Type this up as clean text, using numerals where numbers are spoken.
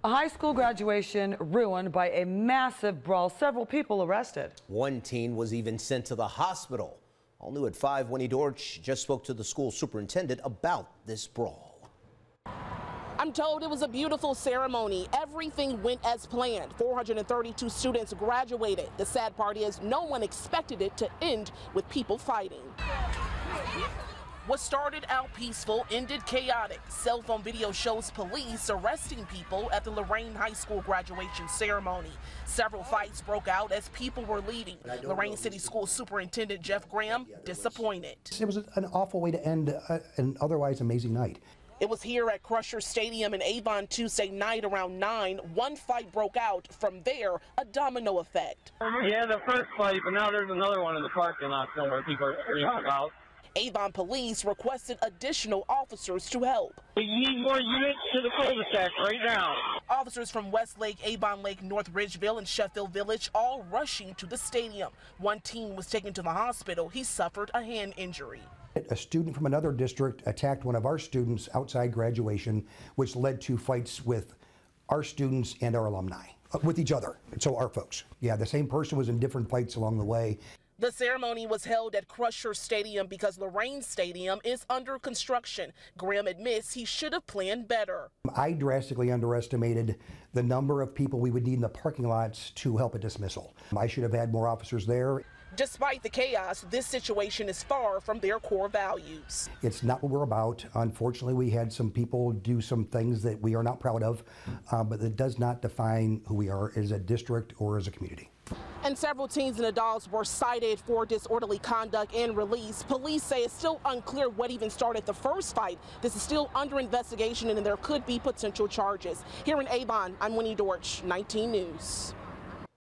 A high school graduation ruined by a massive brawl. Several people arrested. One teen was even sent to the hospital. All new at 5, Winnie Dorch just spoke to the school superintendent about this brawl. I'm told it was a beautiful ceremony. Everything went as planned. 432 students graduated. The sad part is no one expected it to end with people fighting. What started out peaceful ended chaotic. Cell phone video shows police arresting people at the Lorain High School graduation ceremony. Several fights broke out as people were leaving. Lorain City School Superintendent Jeff Graham disappointed. It was an awful way to end an otherwise amazing night. It was here at Crusher Stadium in Avon Tuesday night around 9. One fight broke out. From there, a domino effect. Yeah, the first fight, but now there's another one in the parking lot somewhere people are hung out. Avon police requested additional officers to help. We need more units to the cul-de-sac right now. Officers from Westlake, Avon Lake, North Ridgeville, and Sheffield Village all rushing to the stadium. One teen was taken to the hospital. He suffered a hand injury. A student from another district attacked one of our students outside graduation, which led to fights with our students and our alumni, with each other, so our folks. Yeah, the same person was in different fights along the way. The ceremony was held at Crusher Stadium because Lorain Stadium is under construction. Graham admits he should have planned better. I drastically underestimated the number of people we would need in the parking lots to help a dismissal. I should have had more officers there. Despite the chaos, this situation is far from their core values. It's not what we're about. Unfortunately, we had some people do some things that we are not proud of, but it does not define who we are as a district or as a community. And several teens and adults were cited for disorderly conduct and released. Police say it's still unclear what even started the first fight. This is still under investigation and there could be potential charges. Here in Avon, I'm Winnie Dorch, 19 News.